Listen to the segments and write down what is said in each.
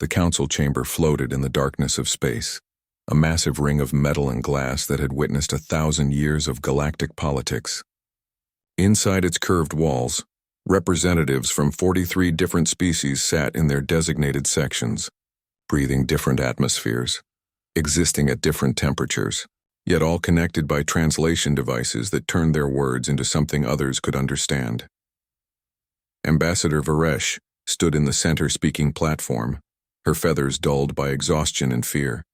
The council chamber floated in the darkness of space, a massive ring of metal and glass that had witnessed 1,000 years of galactic politics. Inside its curved walls, representatives from 43 different species sat in their designated sections, breathing different atmospheres, existing at different temperatures, yet all connected by translation devices that turned their words into something others could understand. Ambassador Varesh stood in the center-speaking platform, her feathers dulled by exhaustion and fear.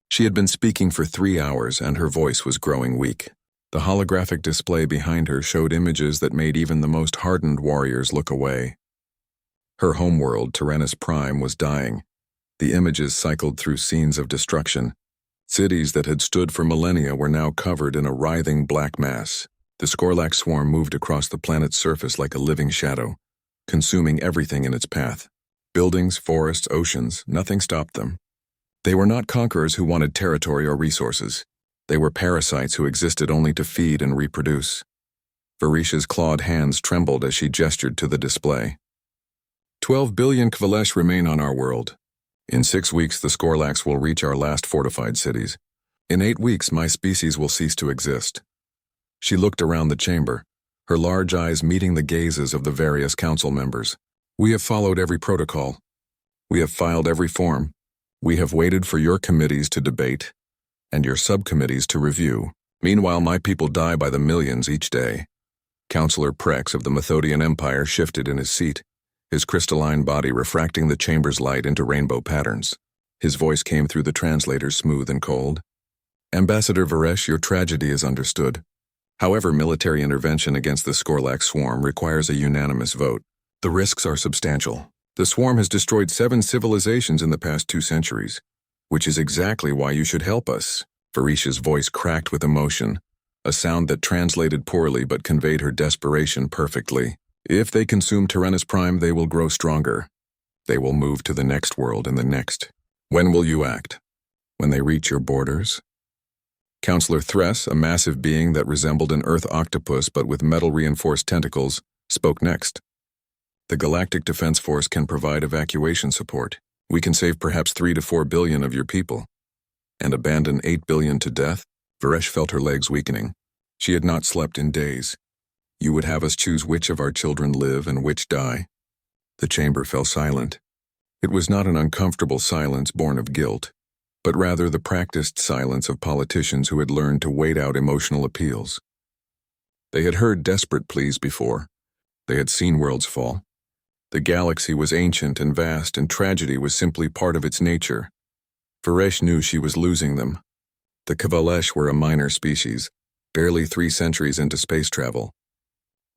She had been speaking for 3 hours and her voice was growing weak. The holographic display behind her showed images that made even the most hardened warriors look away. Her homeworld, Tyrannus Prime, was dying. The images cycled through scenes of destruction. Cities that had stood for millennia were now covered in a writhing black mass. The Skorlax swarm moved across the planet's surface like a living shadow, consuming everything in its path. Buildings, forests, oceans, nothing stopped them. They were not conquerors who wanted territory or resources. They were parasites who existed only to feed and reproduce. Varisha's clawed hands trembled as she gestured to the display. 12 billion Kvalesh remain on our world. In 6 weeks, the Skorlax will reach our last fortified cities. In 8 weeks, my species will cease to exist. She looked around the chamber, her large eyes meeting the gazes of the various council members. We have followed every protocol. We have filed every form. We have waited for your committees to debate and your subcommittees to review. Meanwhile, my people die by the millions each day. Councillor Prex of the Methodian Empire shifted in his seat, his crystalline body refracting the chamber's light into rainbow patterns. His voice came through the translator smooth and cold. Ambassador Varesh, your tragedy is understood. However, military intervention against the Skorlax swarm requires a unanimous vote. The risks are substantial. The swarm has destroyed 7 civilizations in the past 2 centuries, which is exactly why you should help us. Varisha's voice cracked with emotion, a sound that translated poorly but conveyed her desperation perfectly. If they consume Tyrannus Prime, they will grow stronger. They will move to the next world and the next. When will you act? When they reach your borders? Councillor Thress, a massive being that resembled an earth octopus but with metal-reinforced tentacles, spoke next. The Galactic Defense Force can provide evacuation support. We can save perhaps 3 to 4 billion of your people. And abandon 8 billion to death? Varesh felt her legs weakening. She had not slept in days. You would have us choose which of our children live and which die. The chamber fell silent. It was not an uncomfortable silence born of guilt, but rather the practiced silence of politicians who had learned to wait out emotional appeals. They had heard desperate pleas before. They had seen worlds fall. The galaxy was ancient and vast, and tragedy was simply part of its nature. Varesh knew she was losing them. The Kvalesh were a minor species, barely 3 centuries into space travel.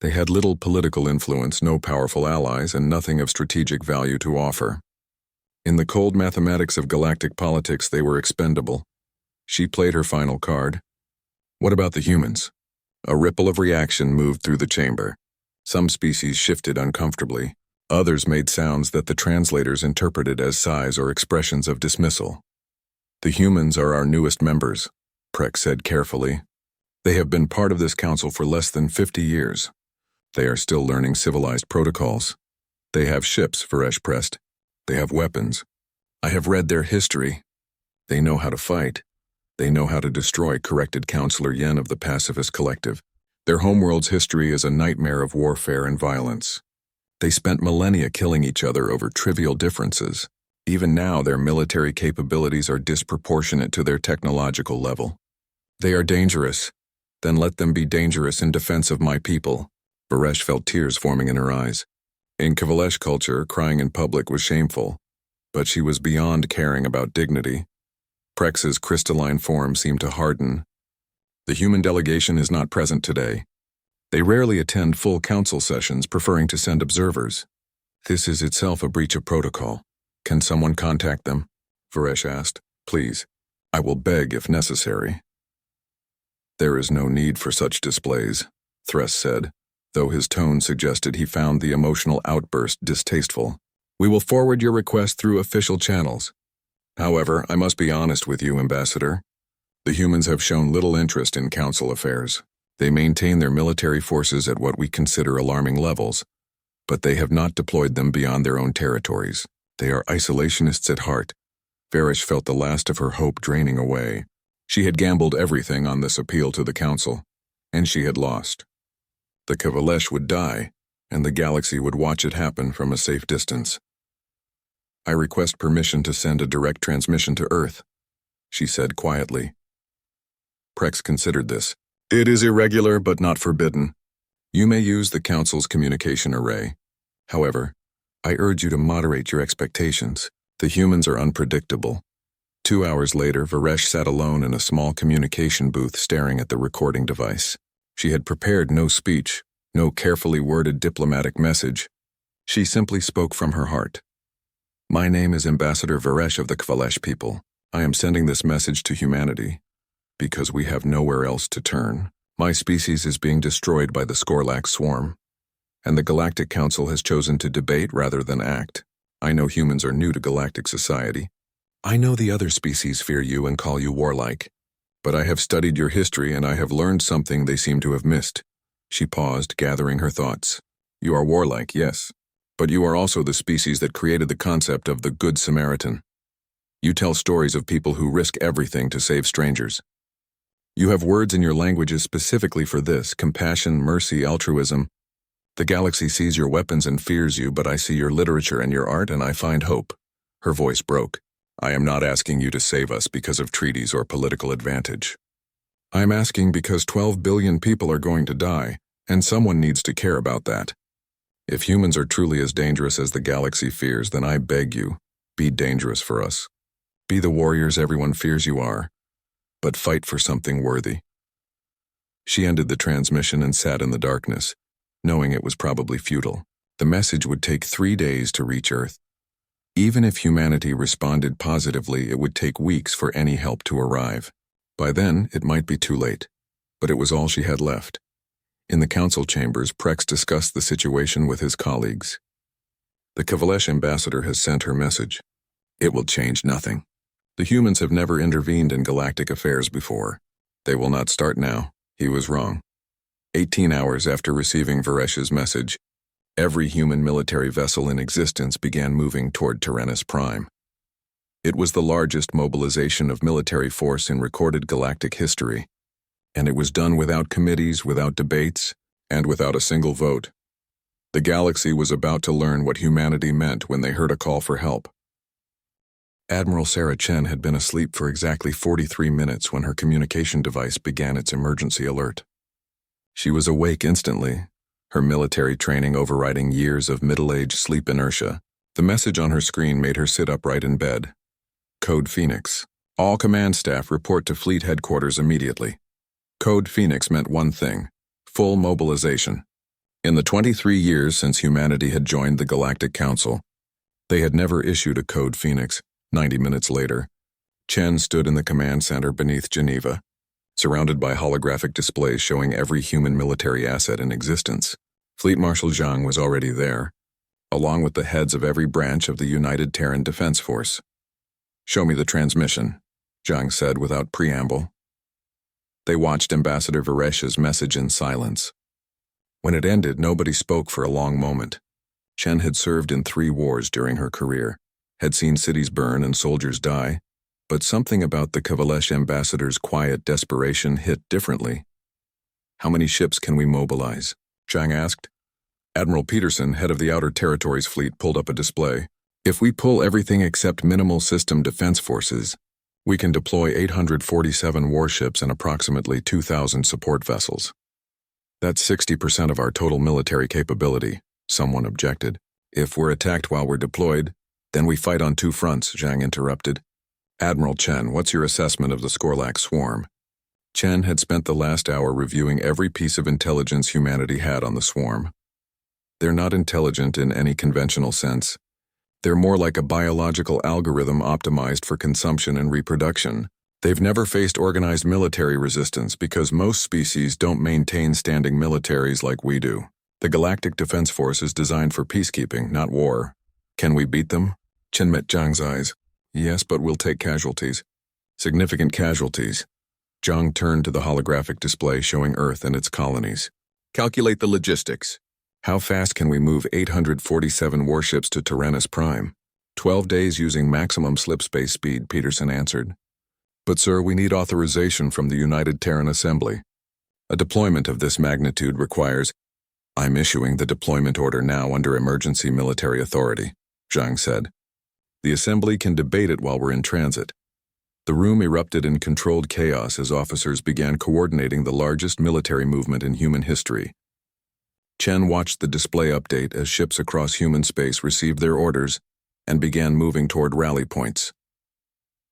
They had little political influence, no powerful allies, and nothing of strategic value to offer. In the cold mathematics of galactic politics, they were expendable. She played her final card. What about the humans? A ripple of reaction moved through the chamber. Some species shifted uncomfortably. Others made sounds that the translators interpreted as sighs or expressions of dismissal. The humans are our newest members, Prex said carefully. They have been part of this council for less than 50 years. They are still learning civilized protocols. They have ships, Varesh pressed. They have weapons. I have read their history. They know how to fight. They know how to destroy, corrected Councillor Yen of the Pacifist Collective. Their homeworld's history is a nightmare of warfare and violence. They spent millennia killing each other over trivial differences. Even now, their military capabilities are disproportionate to their technological level. They are dangerous. Then let them be dangerous in defense of my people. Varesh felt tears forming in her eyes. In Kvalesh culture, crying in public was shameful, but she was beyond caring about dignity. Prex's crystalline form seemed to harden. The human delegation is not present today. They rarely attend full council sessions, preferring to send observers. This is itself a breach of protocol. Can someone contact them? Varesh asked. Please. I will beg if necessary. There is no need for such displays, Thress said, though his tone suggested he found the emotional outburst distasteful. We will forward your request through official channels. However, I must be honest with you, Ambassador. The humans have shown little interest in council affairs. They maintain their military forces at what we consider alarming levels, but they have not deployed them beyond their own territories. They are isolationists at heart. Varish felt the last of her hope draining away. She had gambled everything on this appeal to the Council, and she had lost. The Kavalesh would die, and the galaxy would watch it happen from a safe distance. "I request permission to send a direct transmission to Earth," she said quietly. Prex considered this. "It is irregular but not forbidden. You may use the Council's communication array. However, I urge you to moderate your expectations. The humans are unpredictable." 2 hours later, Varesh sat alone in a small communication booth staring at the recording device. She had prepared no speech, no carefully worded diplomatic message. She simply spoke from her heart. "My name is Ambassador Varesh of the Kvalesh people. I am sending this message to humanity because we have nowhere else to turn. My species is being destroyed by the Skorlak swarm, and the Galactic Council has chosen to debate rather than act. I know humans are new to galactic society. I know the other species fear you and call you warlike. But I have studied your history and I have learned something they seem to have missed." She paused, gathering her thoughts. "You are warlike, yes, but you are also the species that created the concept of the Good Samaritan. You tell stories of people who risk everything to save strangers. You have words in your languages specifically for this: compassion, mercy, altruism. The galaxy sees your weapons and fears you, but I see your literature and your art and I find hope." Her voice broke. "I am not asking you to save us because of treaties or political advantage. I am asking because 12 billion people are going to die, and someone needs to care about that. If humans are truly as dangerous as the galaxy fears, then I beg you, be dangerous for us. Be the warriors everyone fears you are, but fight for something worthy." She ended the transmission and sat in the darkness, knowing it was probably futile. The message would take 3 days to reach Earth. Even if humanity responded positively, it would take weeks for any help to arrive. By then, it might be too late, but it was all she had left. In the council chambers, Prex discussed the situation with his colleagues. "The Kavalesh ambassador has sent her message. It will change nothing. The humans have never intervened in galactic affairs before. They will not start now." He was wrong. 18 hours after receiving Varesh's message, every human military vessel in existence began moving toward Tyrannus Prime. It was the largest mobilization of military force in recorded galactic history, and it was done without committees, without debates, and without a single vote. The galaxy was about to learn what humanity meant when they heard a call for help. Admiral Sarah Chen had been asleep for exactly 43 minutes when her communication device began its emergency alert. She was awake instantly, her military training overriding years of middle-age sleep inertia. The message on her screen made her sit upright in bed. Code Phoenix. All command staff report to fleet headquarters immediately. Code Phoenix meant one thing: full mobilization. In the 23 years since humanity had joined the Galactic Council, they had never issued a Code Phoenix. 90 minutes later, Chen stood in the command center beneath Geneva, surrounded by holographic displays showing every human military asset in existence. Fleet Marshal Zhang was already there, along with the heads of every branch of the United Terran Defense Force. "Show me the transmission," Zhang said without preamble. They watched Ambassador Varesh's message in silence. When it ended, nobody spoke for a long moment. Chen had served in 3 wars during her career, had seen cities burn and soldiers die, but something about the Kavalesh ambassador's quiet desperation hit differently. "How many ships can we mobilize?" Zhang asked. Admiral Peterson, head of the Outer Territories Fleet, pulled up a display. "If we pull everything except minimal system defense forces, we can deploy 847 warships and approximately 2,000 support vessels. That's 60% of our total military capability," someone objected. "If we're attacked while we're deployed, then we fight on 2 fronts," Zhang interrupted. "Admiral Chen, what's your assessment of the Skorlak swarm?" Chen had spent the last hour reviewing every piece of intelligence humanity had on the swarm. "They're not intelligent in any conventional sense. They're more like a biological algorithm optimized for consumption and reproduction. They've never faced organized military resistance because most species don't maintain standing militaries like we do. The Galactic Defense Force is designed for peacekeeping, not war. Can we beat them?" Chen met Zhang's eyes. "Yes, but we'll take casualties. Significant casualties." Zhang turned to the holographic display showing Earth and its colonies. "Calculate the logistics. How fast can we move 847 warships to Tyrannus Prime?" 12 days using maximum slip space speed, Peterson answered. But sir, we need authorization from the United Terran Assembly. A deployment of this magnitude requires— I'm issuing the deployment order now under emergency military authority, Zhang said. The Assembly can debate it while we're in transit. The room erupted in controlled chaos as officers began coordinating the largest military movement in human history. Chen watched the display update as ships across human space received their orders and began moving toward rally points.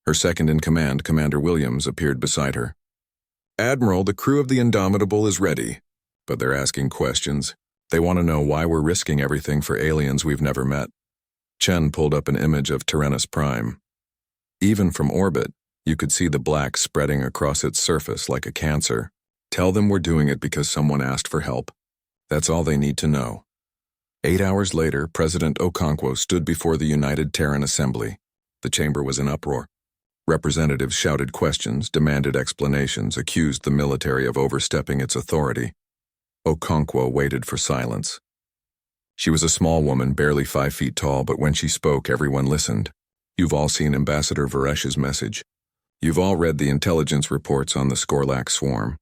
Her second-in-command, Commander Williams, appeared beside her. Admiral, the crew of the Indomitable is ready, but they're asking questions. They want to know why we're risking everything for aliens we've never met. Chen pulled up an image of Tyrannus Prime. Even from orbit, you could see the black spreading across its surface like a cancer. Tell them we're doing it because someone asked for help. That's all they need to know. 8 hours later, President Okonkwo stood before the United Terran Assembly. The chamber was in uproar. Representatives shouted questions, demanded explanations, accused the military of overstepping its authority. Okonkwo waited for silence. She was a small woman, barely 5 feet tall, but when she spoke, everyone listened. You've all seen Ambassador Varesh's message. You've all read the intelligence reports on the Skorlax swarm.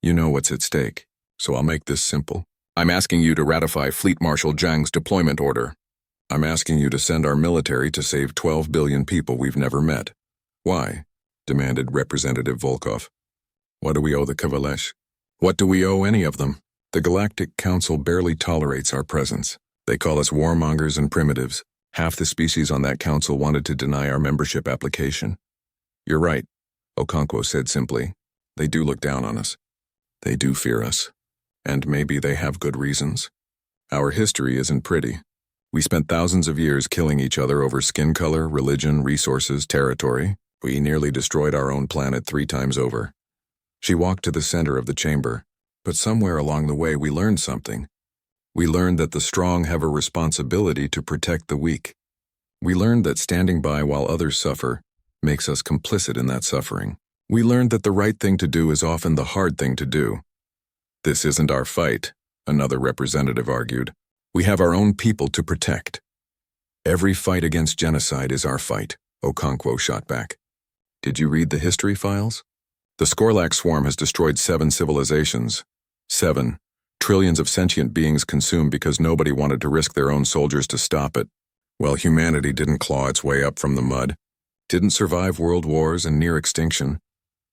You know what's at stake, so I'll make this simple. I'm asking you to ratify Fleet Marshal Zhang's deployment order. I'm asking you to send our military to save 12 billion people we've never met. Why? Demanded Representative Volkov. What do we owe the Kavalesh? What do we owe any of them? The Galactic Council barely tolerates our presence. They call us warmongers and primitives. Half the species on that council wanted to deny our membership application. You're right, Okonkwo said simply. They do look down on us. They do fear us. And maybe they have good reasons. Our history isn't pretty. We spent thousands of years killing each other over skin color, religion, resources, territory. We nearly destroyed our own planet 3 times over. She walked to the center of the chamber, but somewhere along the way we learned something. We learned that the strong have a responsibility to protect the weak. We learned that standing by while others suffer makes us complicit in that suffering. We learned that the right thing to do is often the hard thing to do. This isn't our fight, another representative argued. We have our own people to protect. Every fight against genocide is our fight, Okonkwo shot back. Did you read the history files? The Skorlax swarm has destroyed 7 civilizations. 7. Trillions of sentient beings consumed because nobody wanted to risk their own soldiers to stop it. Well, humanity didn't claw its way up from the mud, didn't survive world wars and near extinction,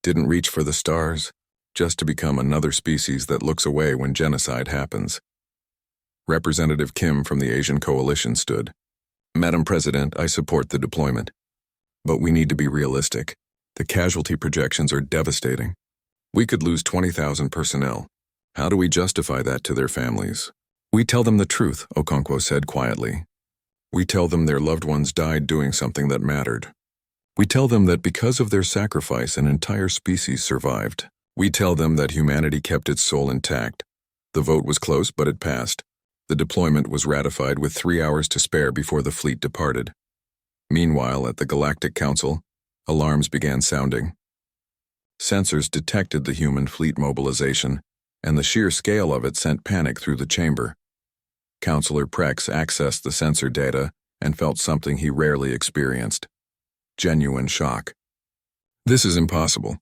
didn't reach for the stars, just to become another species that looks away when genocide happens. Representative Kim from the Asian Coalition stood. Madam President, I support the deployment. But we need to be realistic. The casualty projections are devastating. We could lose 20,000 personnel. How do we justify that to their families? We tell them the truth, Okonkwo said quietly. We tell them their loved ones died doing something that mattered. We tell them that because of their sacrifice, an entire species survived. We tell them that humanity kept its soul intact. The vote was close, but it passed. The deployment was ratified with 3 hours to spare before the fleet departed. Meanwhile, at the Galactic Council, alarms began sounding. Sensors detected the human fleet mobilization, and the sheer scale of it sent panic through the chamber. Councillor Prex accessed the sensor data and felt something he rarely experienced. Genuine shock. This is impossible.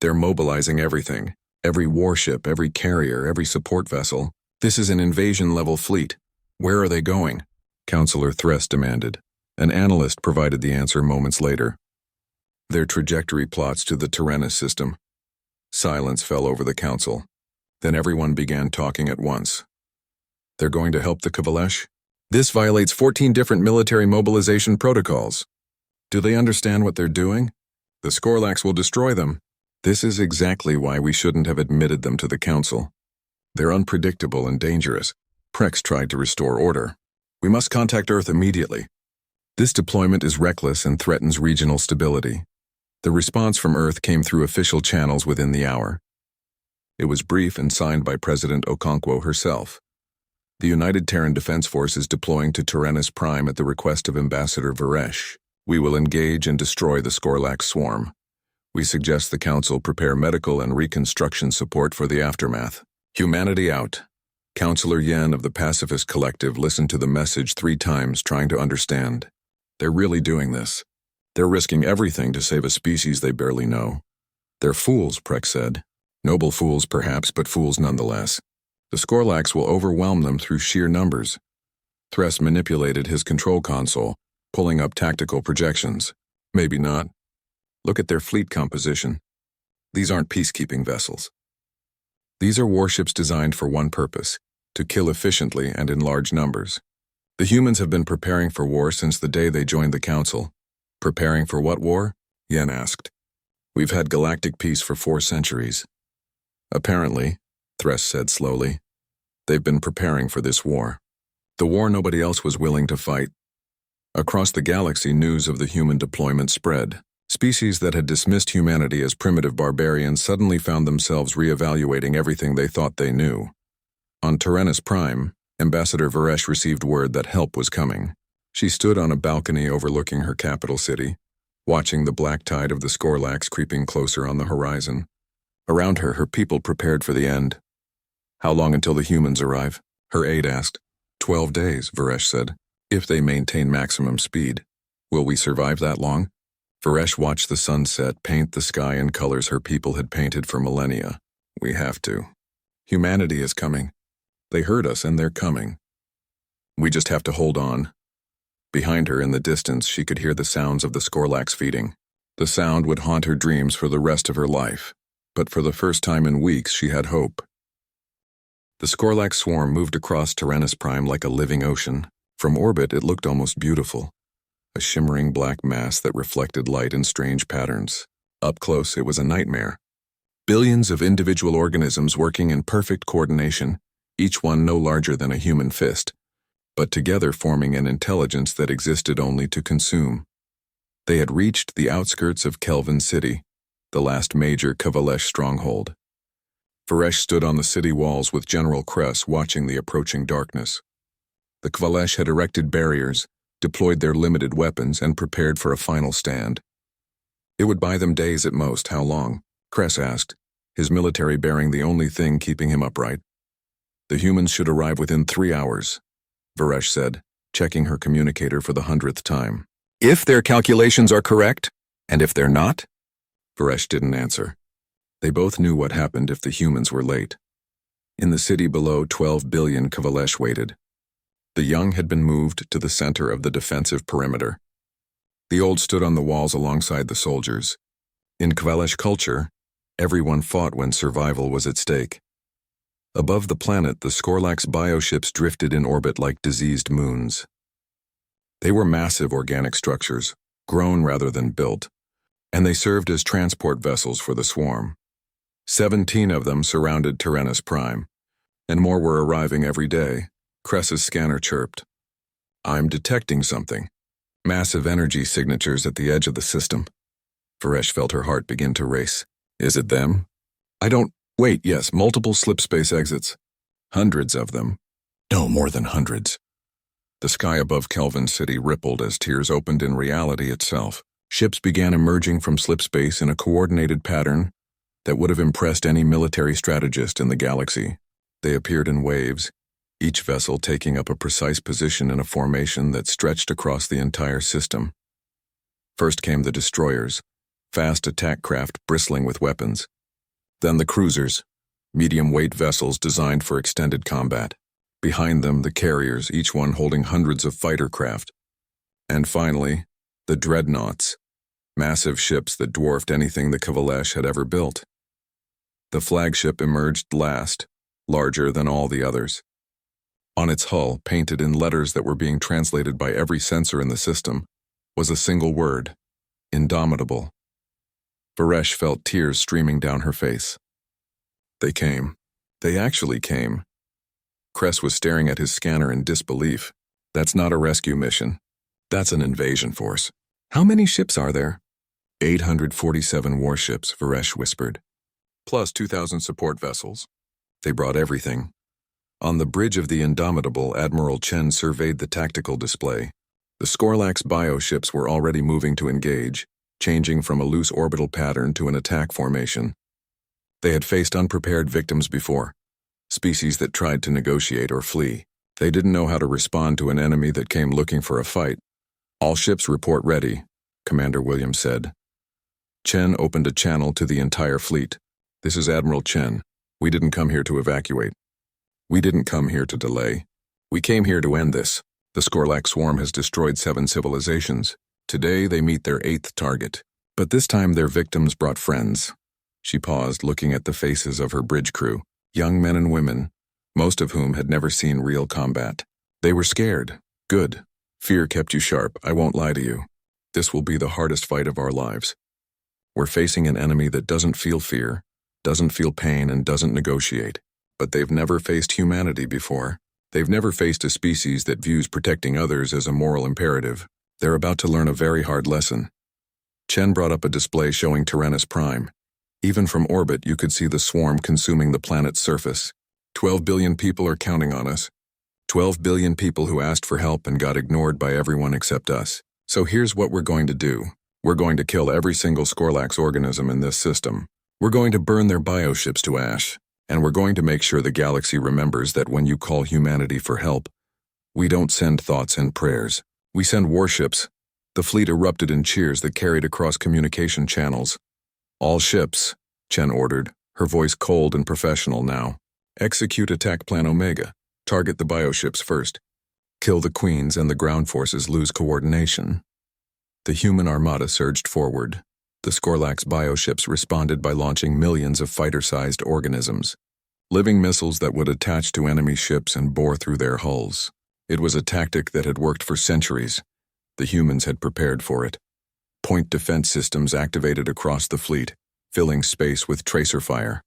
They're mobilizing everything. Every warship, every carrier, every support vessel. This is an invasion-level fleet. Where are they going? Councillor Thress demanded. An analyst provided the answer moments later. Their trajectory plots to the Tyrannus system. Silence fell over the council. Then everyone began talking at once. They're going to help the Kavalesh? This violates 14 different military mobilization protocols. Do they understand what they're doing? The Skorlax will destroy them. This is exactly why we shouldn't have admitted them to the council. They're unpredictable and dangerous. Prex tried to restore order. We must contact Earth immediately. This deployment is reckless and threatens regional stability. The response from Earth came through official channels within the hour. It was brief and signed by President Okonkwo herself. The United Terran Defense Force is deploying to Tyrannus Prime at the request of Ambassador Varesh. We will engage and destroy the Skorlax swarm. We suggest the Council prepare medical and reconstruction support for the aftermath. Humanity out. Councillor Yen of the Pacifist Collective listened to the message 3 times, trying to understand. They're really doing this. They're risking everything to save a species they barely know. They're fools, Prex said. Noble fools, perhaps, but fools nonetheless. The Skorlax will overwhelm them through sheer numbers. Thress manipulated his control console, pulling up tactical projections. Maybe not. Look at their fleet composition. These aren't peacekeeping vessels. These are warships designed for one purpose, to kill efficiently and in large numbers. The humans have been preparing for war since the day they joined the Council. Preparing for what war? Yen asked. We've had galactic peace for 4 centuries. Apparently, Thress said slowly, they've been preparing for this war. The war nobody else was willing to fight. Across the galaxy, news of the human deployment spread. Species that had dismissed humanity as primitive barbarians suddenly found themselves reevaluating everything they thought they knew. On Tyrannus Prime, Ambassador Varesh received word that help was coming. She stood on a balcony overlooking her capital city, watching the black tide of the Skorlax creeping closer on the horizon. Around her, her people prepared for the end. How long until the humans arrive? Her aide asked. 12 days, Varesh said, if they maintain maximum speed. Will we survive that long? Varesh watched the sunset paint the sky in colors her people had painted for millennia. We have to. Humanity is coming. They heard us and they're coming. We just have to hold on. Behind her in the distance, she could hear the sounds of the Skorlax feeding. The sound would haunt her dreams for the rest of her life. But for the first time in weeks, she had hope. The Skorlax swarm moved across Tyrannus Prime like a living ocean. From orbit, it looked almost beautiful. A shimmering black mass that reflected light in strange patterns. Up close, it was a nightmare. Billions of individual organisms working in perfect coordination, each one no larger than a human fist, but together forming an intelligence that existed only to consume. They had reached the outskirts of Kelvin City, the last major Kavalesh stronghold. Varesh stood on the city walls with General Kress watching the approaching darkness. The Kavalesh had erected barriers, deployed their limited weapons, and prepared for a final stand. It would buy them days at most. How long? Kress asked, his military bearing the only thing keeping him upright. The humans should arrive within 3 hours, Varesh said, checking her communicator for the 100th time. If their calculations are correct, and if they're not? Varesh didn't answer. They both knew what happened if the humans were late. In the city below, 12 billion Kavalesh waited. The young had been moved to the center of the defensive perimeter. The old stood on the walls alongside the soldiers. In Kavalesh culture, everyone fought when survival was at stake. Above the planet, the Skorlax bioships drifted in orbit like diseased moons. They were massive organic structures, grown rather than built, and they served as transport vessels for the swarm. 17 of them surrounded Tyrannus Prime, and more were arriving every day. Kress's scanner chirped. I'm detecting something. Massive energy signatures at the edge of the system. Varesh felt her heart begin to race. Is it them? Wait, yes, multiple slipspace exits. Hundreds of them. No, more than hundreds. The sky above Kelvin City rippled as tears opened in reality itself. Ships began emerging from slipspace in a coordinated pattern that would have impressed any military strategist in the galaxy. They appeared in waves, each vessel taking up a precise position in a formation that stretched across the entire system. First came the destroyers, fast attack craft bristling with weapons. Then the cruisers, medium-weight vessels designed for extended combat. Behind them, the carriers, each one holding hundreds of fighter craft. And finally, the dreadnoughts, massive ships that dwarfed anything the Kavalesh had ever built. The flagship emerged last, larger than all the others. On its hull, painted in letters that were being translated by every sensor in the system, was a single word: indomitable. Varesh felt tears streaming down her face. They came. They actually came. Kress was staring at his scanner in disbelief. That's not a rescue mission. That's an invasion force. How many ships are there? 847 warships, Varesh whispered. Plus 2,000 support vessels. They brought everything. On the bridge of the Indomitable, Admiral Chen surveyed the tactical display. The Skorlax bioships were already moving to engage, changing from a loose orbital pattern to an attack formation. They had faced unprepared victims before, species that tried to negotiate or flee. They didn't know how to respond to an enemy that came looking for a fight. All ships report ready, Commander Williams said. Chen opened a channel to the entire fleet. This is Admiral Chen. We didn't come here to evacuate. We didn't come here to delay. We came here to end this. The Skorlax swarm has destroyed 7 civilizations. Today they meet their 8th target. But this time their victims brought friends. She paused, looking at the faces of her bridge crew, young men and women, most of whom had never seen real combat. They were scared. Good. Fear kept you sharp, I won't lie to you. This will be the hardest fight of our lives. We're facing an enemy that doesn't feel fear, doesn't feel pain, and doesn't negotiate. But they've never faced humanity before. They've never faced a species that views protecting others as a moral imperative. They're about to learn a very hard lesson. Chen brought up a display showing Tyrannus Prime. Even from orbit, you could see the swarm consuming the planet's surface. 12 billion people are counting on us. 12 billion people who asked for help and got ignored by everyone except us. So here's what we're going to do. We're going to kill every single Skorlax organism in this system. We're going to burn their bioships to ash. And we're going to make sure the galaxy remembers that when you call humanity for help, we don't send thoughts and prayers. We send warships. The fleet erupted in cheers that carried across communication channels. All ships, Chen ordered, her voice cold and professional now. Execute attack plan Omega. Target the bioships first. Kill the queens and the ground forces lose coordination. The human armada surged forward. The Skorlax bioships responded by launching millions of fighter-sized organisms, living missiles that would attach to enemy ships and bore through their hulls. It was a tactic that had worked for centuries. The humans had prepared for it. Point defense systems activated across the fleet, filling space with tracer fire.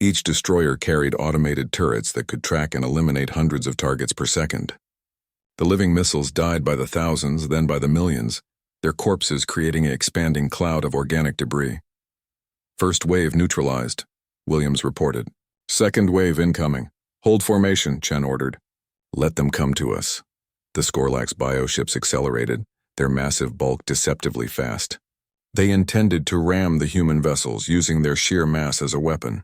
Each destroyer carried automated turrets that could track and eliminate hundreds of targets per second. The living missiles died by the thousands, then by the millions, their corpses creating an expanding cloud of organic debris. First wave neutralized, Williams reported. Second wave incoming. Hold formation, Chen ordered. Let them come to us. The Skorlax bioships accelerated, their massive bulk deceptively fast. They intended to ram the human vessels, using their sheer mass as a weapon.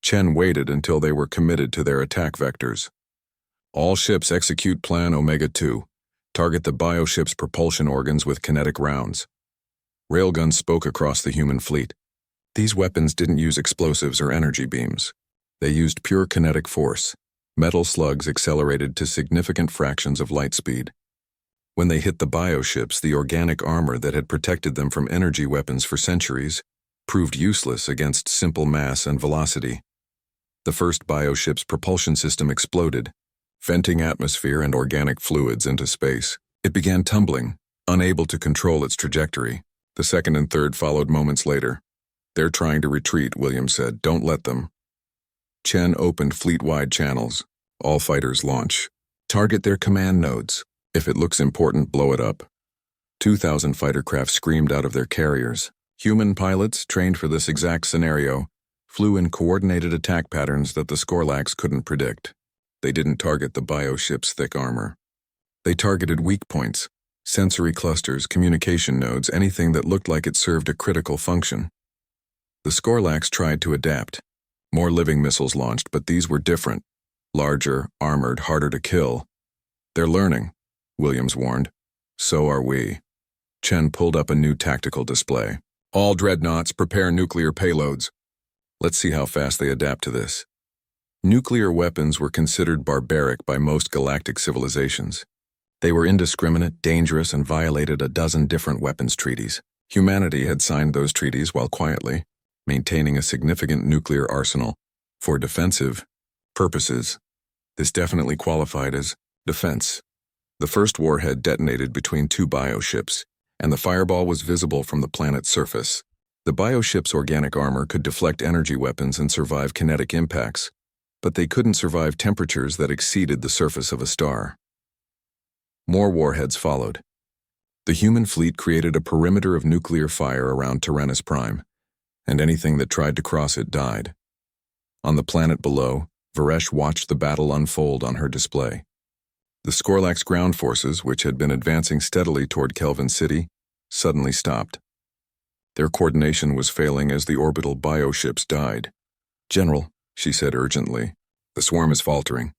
Chen waited until they were committed to their attack vectors. All ships execute Plan Omega-2. Target the bioship's propulsion organs with kinetic rounds. Railguns spoke across the human fleet. These weapons didn't use explosives or energy beams. They used pure kinetic force. Metal slugs accelerated to significant fractions of light speed. When they hit the bioships, the organic armor that had protected them from energy weapons for centuries proved useless against simple mass and velocity. The first bioship's propulsion system exploded, venting atmosphere and organic fluids into space. It began tumbling, unable to control its trajectory. The second and third followed moments later. They're trying to retreat, Williams said. Don't let them. Chen opened fleet-wide channels. All fighters launch. Target their command nodes. If it looks important, blow it up. 2,000 fighter craft screamed out of their carriers. Human pilots, trained for this exact scenario, flew in coordinated attack patterns that the Skorlax couldn't predict. They didn't target the bioship's thick armor. They targeted weak points, sensory clusters, communication nodes, anything that looked like it served a critical function. The Skorlax tried to adapt. More living missiles launched, but these were different. Larger, armored, harder to kill. They're learning, Williams warned. So are we. Chen pulled up a new tactical display. All dreadnoughts, prepare nuclear payloads. Let's see how fast they adapt to this. Nuclear weapons were considered barbaric by most galactic civilizations. They were indiscriminate, dangerous, and violated a dozen different weapons treaties. Humanity had signed those treaties while quietly maintaining a significant nuclear arsenal for defensive purposes. This definitely qualified as defense. The first warhead detonated between 2 bioships, and the fireball was visible from the planet's surface. The bioship's organic armor could deflect energy weapons and survive kinetic impacts, but they couldn't survive temperatures that exceeded the surface of a star. More warheads followed. The human fleet created a perimeter of nuclear fire around Tyrannus Prime, and anything that tried to cross it died. On the planet below, Varesh watched the battle unfold on her display. The Skorlax ground forces, which had been advancing steadily toward Kelvin City, suddenly stopped. Their coordination was failing as the orbital bioships died. General, she said urgently, the swarm is faltering.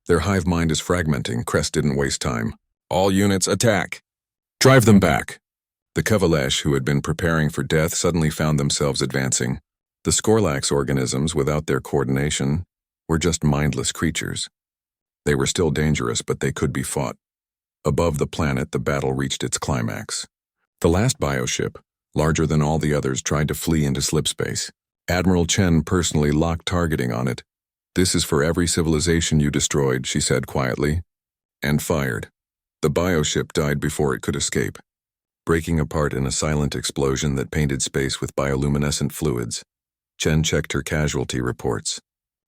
Their hive mind is fragmenting. Crest didn't waste time. All units attack. Drive them back. The Kavalesh, who had been preparing for death, suddenly found themselves advancing. The Skorlax organisms, without their coordination, were just mindless creatures. They were still dangerous, but they could be fought. Above the planet, the battle reached its climax. The last bioship, larger than all the others, tried to flee into slipspace. Admiral Chen personally locked targeting on it. "This is for every civilization you destroyed," she said quietly, and fired. The bioship died before it could escape, breaking apart in a silent explosion that painted space with bioluminescent fluids. Chen checked her casualty reports.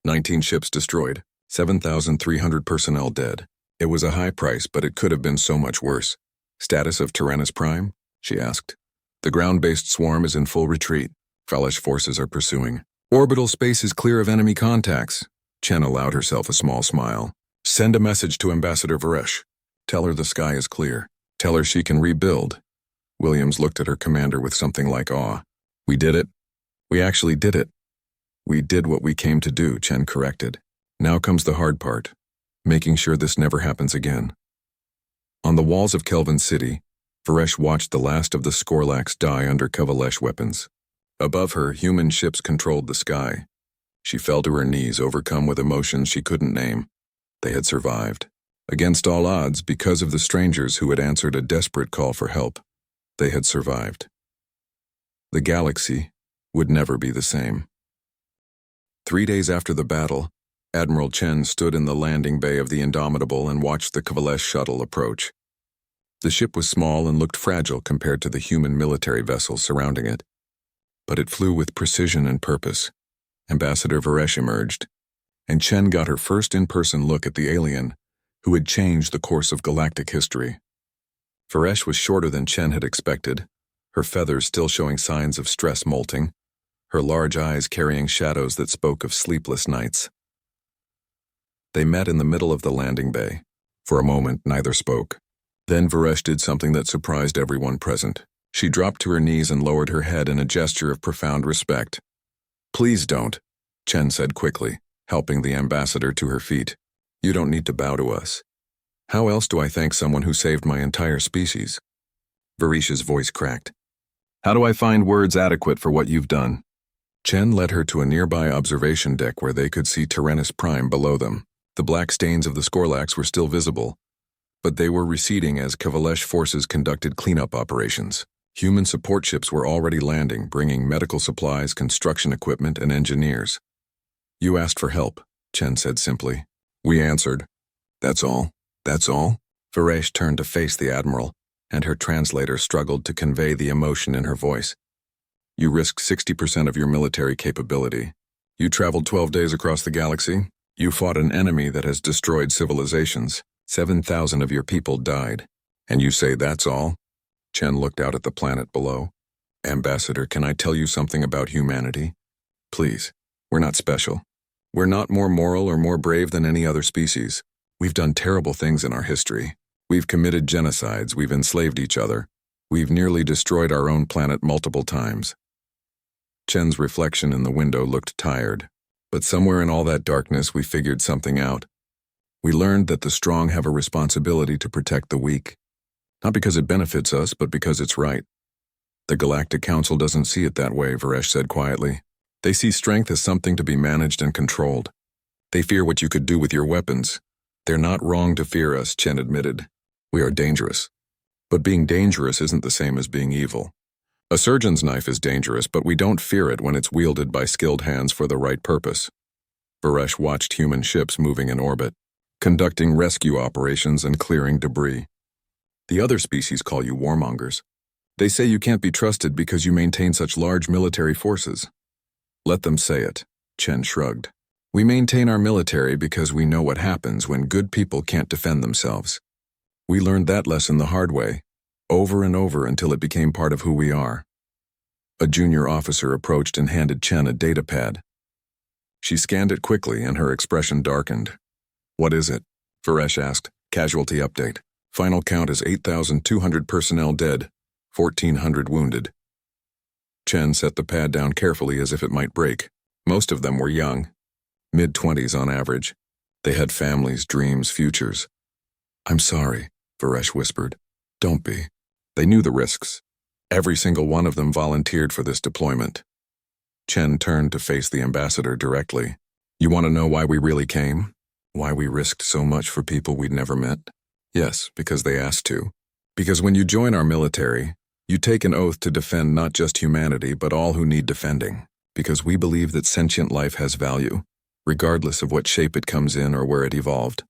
19 ships destroyed, 7,300 personnel dead. It was a high price, but it could have been so much worse. "Status of Tyrannus Prime?" she asked. "The ground-based swarm is in full retreat. Kavalesh forces are pursuing. Orbital space is clear of enemy contacts." Chen allowed herself a small smile. "Send a message to Ambassador Varesh. Tell her the sky is clear. Tell her she can rebuild." Williams looked at her commander with something like awe. "We did it. We actually did it." "We did what we came to do," Chen corrected. "Now comes the hard part, making sure this never happens again." On the walls of Kelvin City, Varesh watched the last of the Skorlax die under Kavalesh weapons. Above her, human ships controlled the sky. She fell to her knees, overcome with emotions she couldn't name. They had survived. Against all odds, because of the strangers who had answered a desperate call for help, they had survived. The galaxy would never be the same. 3 days after the battle, Admiral Chen stood in the landing bay of the Indomitable and watched the Kavalesh shuttle approach. The ship was small and looked fragile compared to the human military vessels surrounding it. But it flew with precision and purpose. Ambassador Varesh emerged, and Chen got her first in-person look at the alien who had changed the course of galactic history. Varesh was shorter than Chen had expected, her feathers still showing signs of stress molting, her large eyes carrying shadows that spoke of sleepless nights. They met in the middle of the landing bay. For a moment, neither spoke. Then Varesh did something that surprised everyone present. She dropped to her knees and lowered her head in a gesture of profound respect. "Please don't," Chen said quickly, helping the ambassador to her feet. "You don't need to bow to us. How else do I thank someone who saved my entire species?" Varesh's voice cracked. "How do I find words adequate for what you've done?" Chen led her to a nearby observation deck where they could see Tyrannus Prime below them. The black stains of the Skorlax were still visible, but they were receding as Kavalesh forces conducted cleanup operations. Human support ships were already landing, bringing medical supplies, construction equipment, and engineers. "You asked for help," Chen said simply. "We answered. That's all. That's all?" Varesh turned to face the Admiral, and her translator struggled to convey the emotion in her voice. "You risked 60% of your military capability. You traveled 12 days across the galaxy. You fought an enemy that has destroyed civilizations. 7,000 of your people died. And you say that's all?" Chen looked out at the planet below. "Ambassador, can I tell you something about humanity? Please, we're not special. We're not more moral or more brave than any other species. We've done terrible things in our history. We've committed genocides, we've enslaved each other. We've nearly destroyed our own planet multiple times." Chen's reflection in the window looked tired, but somewhere in all that darkness we figured something out. We learned that the strong have a responsibility to protect the weak. Not because it benefits us, but because it's right. "The Galactic Council doesn't see it that way," Varesh said quietly. "They see strength as something to be managed and controlled. They fear what you could do with your weapons." "They're not wrong to fear us," Chen admitted. "We are dangerous. But being dangerous isn't the same as being evil. A surgeon's knife is dangerous, but we don't fear it when it's wielded by skilled hands for the right purpose." Varesh watched human ships moving in orbit, conducting rescue operations and clearing debris. "The other species call you warmongers. They say you can't be trusted because you maintain such large military forces." "Let them say it," Chen shrugged. "We maintain our military because we know what happens when good people can't defend themselves. We learned that lesson the hard way, over and over until it became part of who we are." A junior officer approached and handed Chen a data pad. She scanned it quickly and her expression darkened. "What is it?" Varesh asked. "Casualty update. Final count is 8,200 personnel dead, 1,400 wounded." Chen set the pad down carefully as if it might break. Most of them were young, mid-20s on average. They had families, dreams, futures. "I'm sorry," Varesh whispered. "Don't be." They knew the risks. Every single one of them volunteered for this deployment. Chen turned to face the ambassador directly. You want to know why we really came? Why we risked so much for people we'd never met? Yes, because they asked to. Because when you join our military, you take an oath to defend not just humanity, but all who need defending. Because we believe that sentient life has value, regardless of what shape it comes in or where it evolved.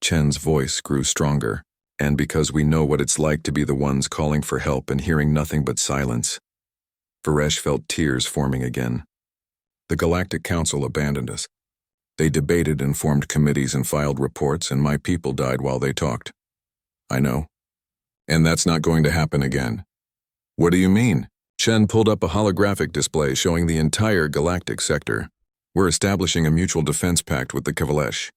Chen's voice grew stronger, and because we know what it's like to be the ones calling for help and hearing nothing but silence. Varesh felt tears forming again. The Galactic Council abandoned us. They debated and formed committees and filed reports, and my people died while they talked. I know. And that's not going to happen again. What do you mean? Chen pulled up a holographic display showing the entire galactic sector. We're establishing a mutual defense pact with the Kavalesh.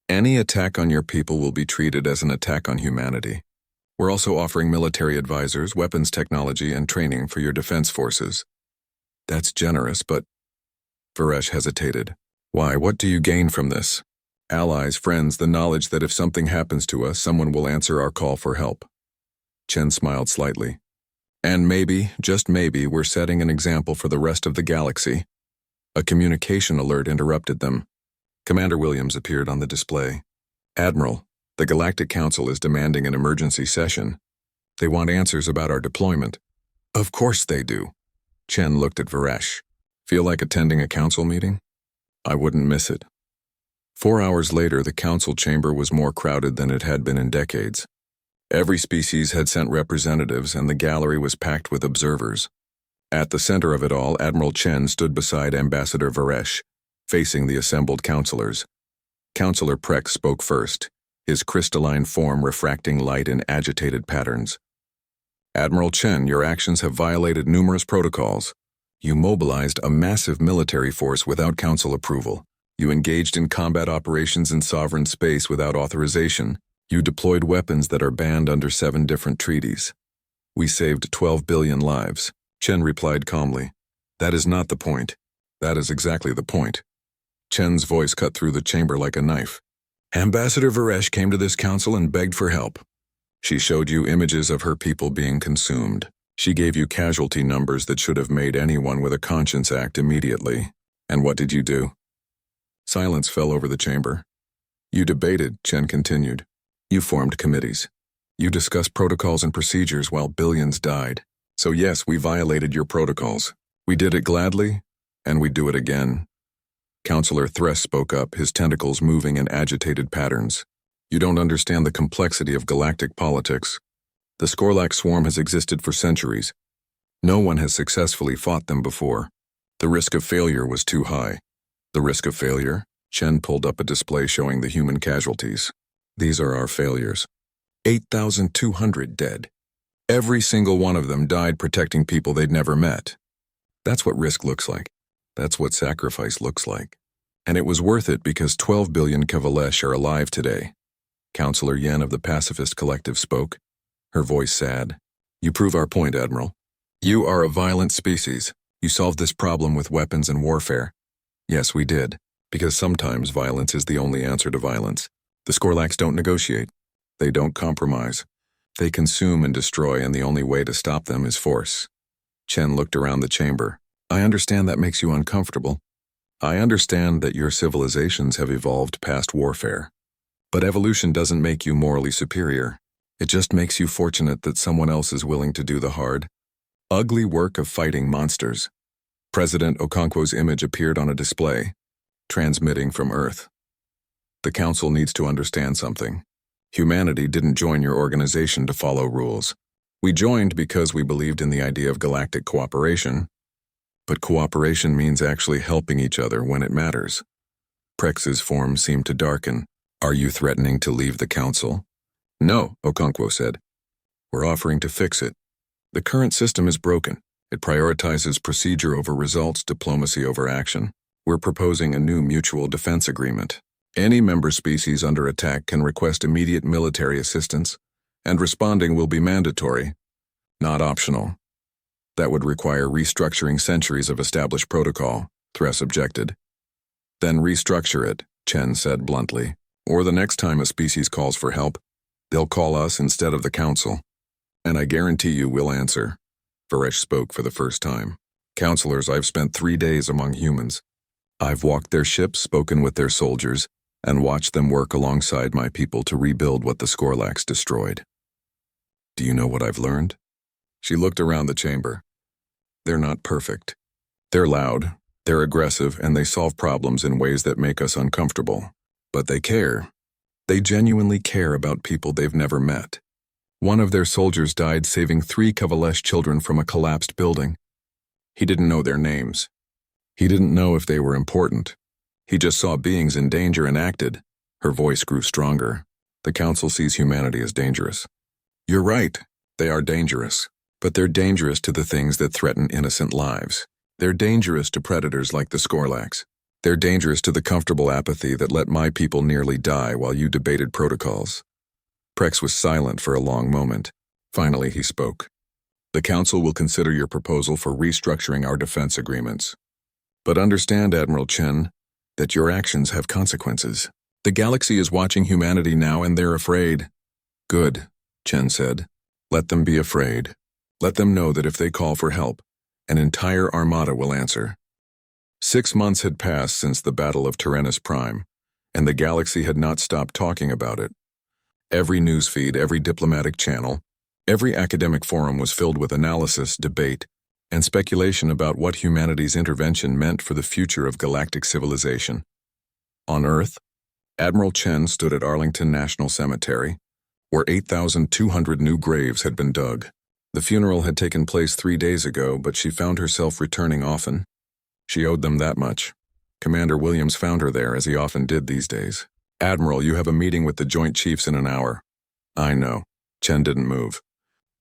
Any attack on your people will be treated as an attack on humanity. We're also offering military advisors, weapons technology, and training for your defense forces. That's generous, but... Varesh hesitated. Why, what do you gain from this? Allies, friends, the knowledge that if something happens to us, someone will answer our call for help. Chen smiled slightly. And maybe, just maybe, we're setting an example for the rest of the galaxy. A communication alert interrupted them. Commander Williams appeared on the display. Admiral, the Galactic Council is demanding an emergency session. They want answers about our deployment. Of course they do. Chen looked at Varesh. Feel like attending a council meeting? I wouldn't miss it. 4 hours later, the council chamber was more crowded than it had been in decades. Every species had sent representatives, and the gallery was packed with observers. At the center of it all, Admiral Chen stood beside Ambassador Varesh, facing the assembled counselors. Counselor Prex spoke first, his crystalline form refracting light in agitated patterns. Admiral Chen, your actions have violated numerous protocols. You mobilized a massive military force without council approval. You engaged in combat operations in sovereign space without authorization. You deployed weapons that are banned under 7 different treaties. We saved 12 billion lives. Chen replied calmly. That is not the point. That is exactly the point. Chen's voice cut through the chamber like a knife. Ambassador Varesh came to this council and begged for help. She showed you images of her people being consumed. She gave you casualty numbers that should have made anyone with a conscience act immediately. And what did you do? Silence fell over the chamber. You debated, Chen continued. You formed committees. You discussed protocols and procedures while billions died. So yes, we violated your protocols. We did it gladly, and we'd do it again. Counselor Thress spoke up, his tentacles moving in agitated patterns. You don't understand the complexity of galactic politics. The Skorlak swarm has existed for centuries. No one has successfully fought them before. The risk of failure was too high. The risk of failure? Chen pulled up a display showing the human casualties. These are our failures. 8,200 dead. Every single one of them died protecting people they'd never met. That's what risk looks like. That's what sacrifice looks like. And it was worth it because 12 billion Kavalesh are alive today. Counselor Yen of the Pacifist Collective spoke, her voice sad. You prove our point, Admiral. You are a violent species. You solved this problem with weapons and warfare. Yes, we did, because sometimes violence is the only answer to violence. The Skorlaks don't negotiate. They don't compromise. They consume and destroy, and the only way to stop them is force. Chen looked around the chamber. I understand that makes you uncomfortable. I understand that your civilizations have evolved past warfare. But evolution doesn't make you morally superior. It just makes you fortunate that someone else is willing to do the hard, ugly work of fighting monsters. President Okonkwo's image appeared on a display, transmitting from Earth. The Council needs to understand something. Humanity didn't join your organization to follow rules. We joined because we believed in the idea of galactic cooperation. But cooperation means actually helping each other when it matters. Prex's form seemed to darken. Are you threatening to leave the Council? No, Okonkwo said. We're offering to fix it. The current system is broken. It prioritizes procedure over results, diplomacy over action. We're proposing a new mutual defense agreement. Any member species under attack can request immediate military assistance, and responding will be mandatory, not optional. That would require restructuring centuries of established protocol, Thress objected. Then restructure it, Chen said bluntly. Or the next time a species calls for help, they'll call us instead of the Council. And I guarantee you we'll answer. Varesh spoke for the first time. Counselors, I've spent 3 days among humans. I've walked their ships, spoken with their soldiers, and watched them work alongside my people to rebuild what the Skorlax destroyed. Do you know what I've learned? She looked around the chamber. They're not perfect. They're loud, they're aggressive, and they solve problems in ways that make us uncomfortable. But they care. They genuinely care about people they've never met. One of their soldiers died saving 3 Kavalesh children from a collapsed building. He didn't know their names. He didn't know if they were important. He just saw beings in danger and acted. Her voice grew stronger. The Council sees humanity as dangerous. You're right, they are dangerous. But they're dangerous to the things that threaten innocent lives. They're dangerous to predators like the Skorlax. They're dangerous to the comfortable apathy that let my people nearly die while you debated protocols. Prex was silent for a long moment. Finally, he spoke. The Council will consider your proposal for restructuring our defense agreements. But understand, Admiral Chen, that your actions have consequences. The galaxy is watching humanity now and they're afraid. Good, Chen said. Let them be afraid. Let them know that if they call for help, an entire armada will answer. 6 months had passed since the Battle of Tyrannus Prime, and the galaxy had not stopped talking about it. Every newsfeed, every diplomatic channel, every academic forum was filled with analysis, debate, and speculation about what humanity's intervention meant for the future of galactic civilization. On Earth, Admiral Chen stood at Arlington National Cemetery, where 8,200 new graves had been dug. The funeral had taken place 3 days ago, but she found herself returning often. She owed them that much. Commander Williams found her there, as he often did these days. Admiral, you have a meeting with the Joint Chiefs in an hour. I know. Chen didn't move.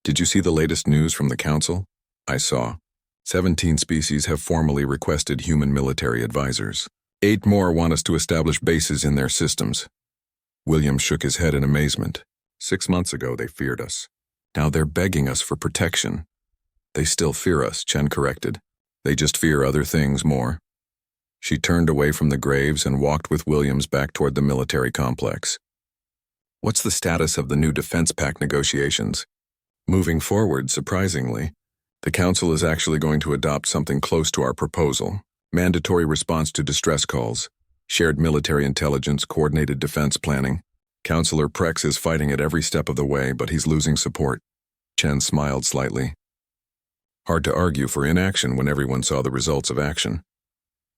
Did you see the latest news from the Council? I saw. 17 species have formally requested human military advisors. 8 more want us to establish bases in their systems. Williams shook his head in amazement. 6 months ago, they feared us. Now they're begging us for protection. They still fear us, Chen corrected. They just fear other things more. She turned away from the graves and walked with Williams back toward the military complex. What's the status of the new defense pact negotiations? Moving forward, surprisingly, the Council is actually going to adopt something close to our proposal. Mandatory response to distress calls, shared military intelligence, coordinated defense planning. Counselor Prex is fighting at every step of the way, but he's losing support. Chen smiled slightly. Hard to argue for inaction when everyone saw the results of action.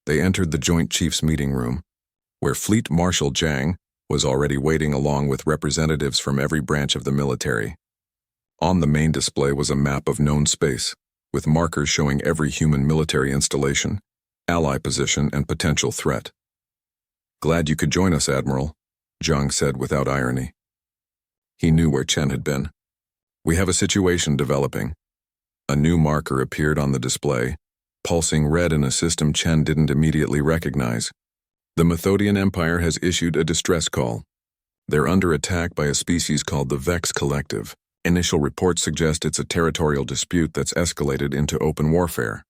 They entered the Joint Chiefs meeting room, where Fleet Marshal Zhang was already waiting along with representatives from every branch of the military. On the main display was a map of known space, with markers showing every human military installation, ally position, and potential threat. Glad you could join us, Admiral, Zhang said without irony. He knew where Chen had been. We have a situation developing. A new marker appeared on the display, pulsing red in a system Chen didn't immediately recognize. The Methodian Empire has issued a distress call. They're under attack by a species called the Vex Collective. Initial reports suggest it's a territorial dispute that's escalated into open warfare.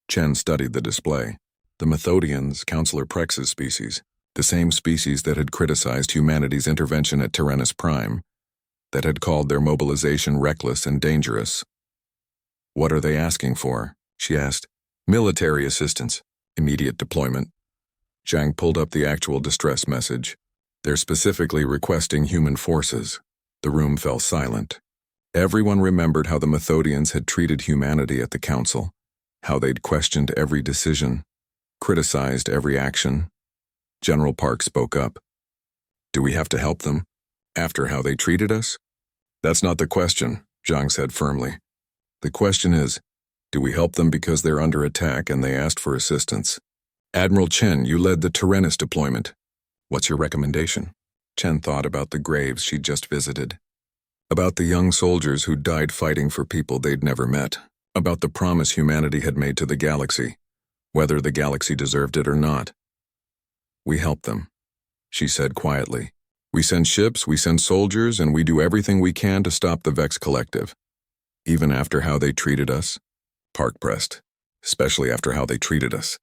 Chen studied the display. The Methodians, Counselor Prex's species, the same species that had criticized humanity's intervention at Tyrannus Prime, that had called their mobilization reckless and dangerous. What are they asking for? She asked. Military assistance. Immediate deployment. Zhang pulled up the actual distress message. They're specifically requesting human forces. The room fell silent. Everyone remembered how the Methodians had treated humanity at the Council, how they'd questioned every decision, criticized every action. General Park spoke up. Do we have to help them, after how they treated us? That's not the question, Zhang said firmly. The question is, do we help them because they're under attack and they asked for assistance? Admiral Chen, you led the Tyrannus deployment. What's your recommendation? Chen thought about the graves she'd just visited. About the young soldiers who died fighting for people they'd never met. About the promise humanity had made to the galaxy, whether the galaxy deserved it or not. We help them, she said quietly. We send ships, we send soldiers, and we do everything we can to stop the Vex Collective. Even after how they treated us? Park pressed. Especially after how they treated us.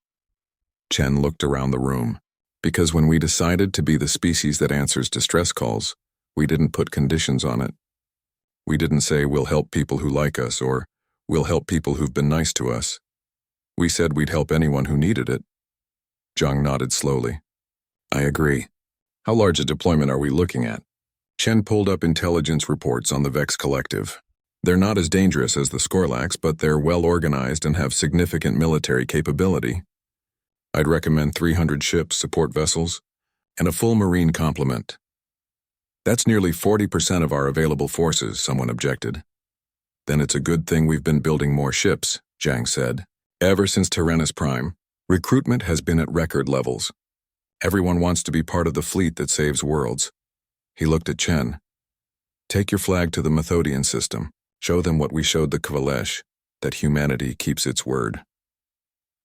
Chen looked around the room. Because when we decided to be the species that answers distress calls, we didn't put conditions on it. We didn't say we'll help people who like us or we'll help people who've been nice to us. We said we'd help anyone who needed it. Zhang nodded slowly. I agree. How large a deployment are we looking at? Chen pulled up intelligence reports on the Vex Collective. They're not as dangerous as the Skorlax, but they're well organized and have significant military capability. I'd recommend 300 ships, support vessels, and a full marine complement. That's nearly 40% of our available forces, someone objected. Then it's a good thing we've been building more ships, Zhang said. Ever since Tyrannus Prime, recruitment has been at record levels. Everyone wants to be part of the fleet that saves worlds. He looked at Chen. Take your flag to the Methodian system. Show them what we showed the Kvalesh, that humanity keeps its word.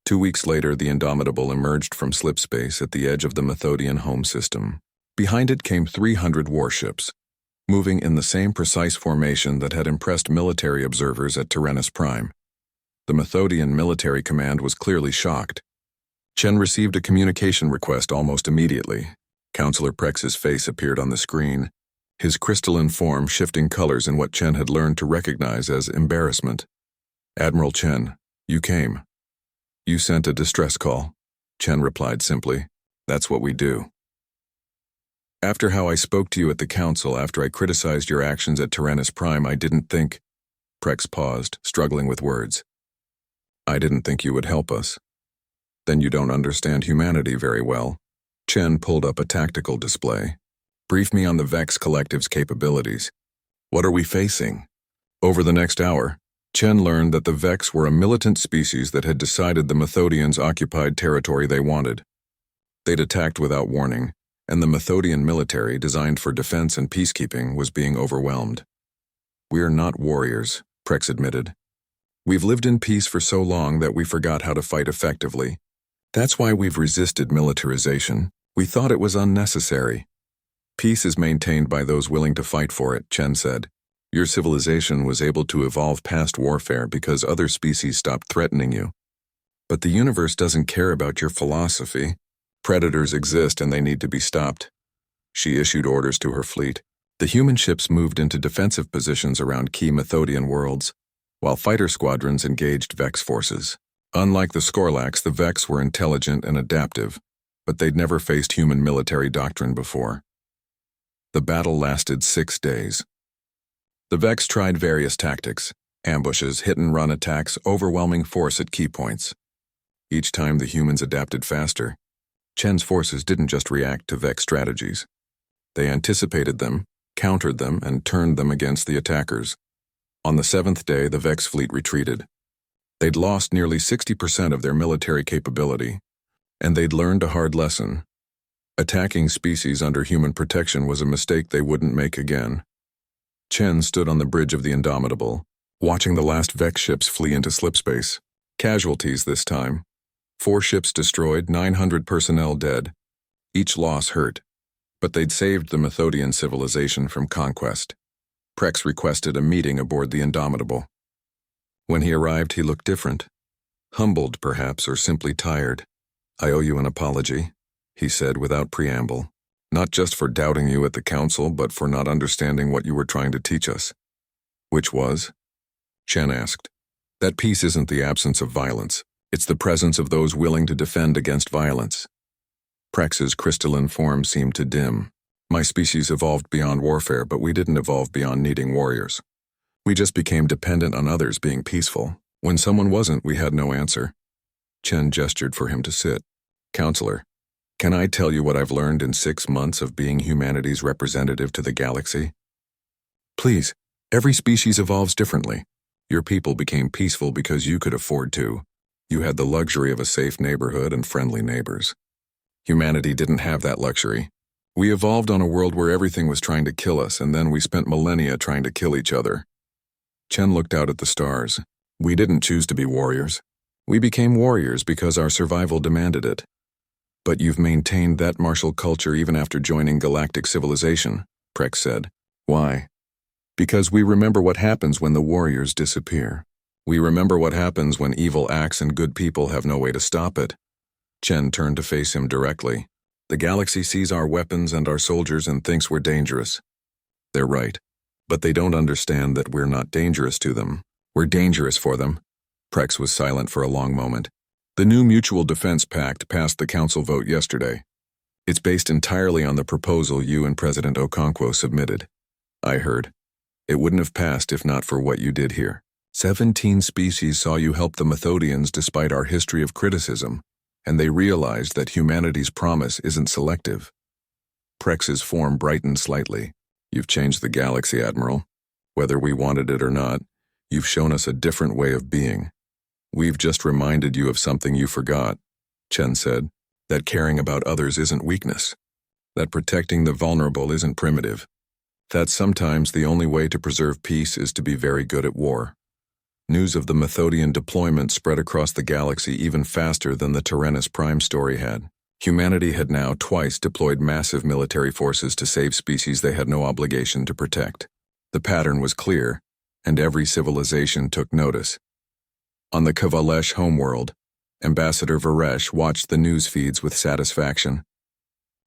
2 weeks later, the Indomitable emerged from slipspace at the edge of the Methodian home system. Behind it came 300 warships, moving in the same precise formation that had impressed military observers at Tyrannus Prime. The Methodian military command was clearly shocked. Chen received a communication request almost immediately. Counselor Prex's face appeared on the screen, his crystalline form shifting colors in what Chen had learned to recognize as embarrassment. Admiral Chen, you came. You sent a distress call. Chen replied simply, that's what we do. After how I spoke to you at the council after I criticized your actions at Tyrannus Prime, I didn't think... Prex paused, struggling with words. I didn't think you would help us. Then you don't understand humanity very well. Chen pulled up a tactical display. Brief me on the Vex Collective's capabilities. What are we facing? Over the next hour, Chen learned that the Vex were a militant species that had decided the Methodians occupied territory they wanted. They'd attacked without warning, and the Methodian military, designed for defense and peacekeeping, was being overwhelmed. We're not warriors, Prex admitted. We've lived in peace for so long that we forgot how to fight effectively. That's why we've resisted militarization. We thought it was unnecessary. Peace is maintained by those willing to fight for it, Chen said. Your civilization was able to evolve past warfare because other species stopped threatening you. But the universe doesn't care about your philosophy. Predators exist and they need to be stopped. She issued orders to her fleet. The human ships moved into defensive positions around key Methodian worlds, while fighter squadrons engaged Vex forces. Unlike the Skorlax, the Vex were intelligent and adaptive, but they'd never faced human military doctrine before. The battle lasted 6 days. The Vex tried various tactics: ambushes, hit-and-run attacks, overwhelming force at key points. Each time the humans adapted faster. Chen's forces didn't just react to Vex strategies. They anticipated them, countered them, and turned them against the attackers. On the 7th day, the Vex fleet retreated. They'd lost nearly 60% of their military capability, and they'd learned a hard lesson. Attacking species under human protection was a mistake they wouldn't make again. Chen stood on the bridge of the Indomitable, watching the last Vex ships flee into slipspace. Casualties this time. 4 ships destroyed, 900 personnel dead. Each loss hurt, but they'd saved the Methodian civilization from conquest. Prex requested a meeting aboard the Indomitable. When he arrived, he looked different. Humbled, perhaps, or simply tired. I owe you an apology, he said without preamble. Not just for doubting you at the council, but for not understanding what you were trying to teach us. Which was? Chen asked. That peace isn't the absence of violence. It's the presence of those willing to defend against violence. Prex's crystalline form seemed to dim. My species evolved beyond warfare, but we didn't evolve beyond needing warriors. We just became dependent on others being peaceful. When someone wasn't, we had no answer. Chen gestured for him to sit. Counselor, can I tell you what I've learned in 6 months of being humanity's representative to the galaxy? Please, every species evolves differently. Your people became peaceful because you could afford to. You had the luxury of a safe neighborhood and friendly neighbors. Humanity didn't have that luxury. We evolved on a world where everything was trying to kill us, and then we spent millennia trying to kill each other. Chen looked out at the stars. We didn't choose to be warriors. We became warriors because our survival demanded it. But you've maintained that martial culture even after joining galactic civilization, Prex said. Why? Because we remember what happens when the warriors disappear. We remember what happens when evil acts and good people have no way to stop it. Chen turned to face him directly. The galaxy sees our weapons and our soldiers and thinks we're dangerous. They're right. But they don't understand that we're not dangerous to them. We're dangerous for them. Prex was silent for a long moment. The new Mutual Defense Pact passed the Council vote yesterday. It's based entirely on the proposal you and President Okonkwo submitted. I heard. It wouldn't have passed if not for what you did here. 17 species saw you help the Methodians despite our history of criticism, and they realized that humanity's promise isn't selective. Prex's form brightened slightly. You've changed the galaxy, Admiral. Whether we wanted it or not, you've shown us a different way of being. We've just reminded you of something you forgot, Chen said, that caring about others isn't weakness, that protecting the vulnerable isn't primitive, that sometimes the only way to preserve peace is to be very good at war. News of the Methodian deployment spread across the galaxy even faster than the Tyrannus Prime story had. Humanity had now twice deployed massive military forces to save species they had no obligation to protect. The pattern was clear, and every civilization took notice. On the Kavalesh homeworld, Ambassador Varesh watched the news feeds with satisfaction.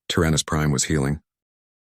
Tyrannus Prime was healing.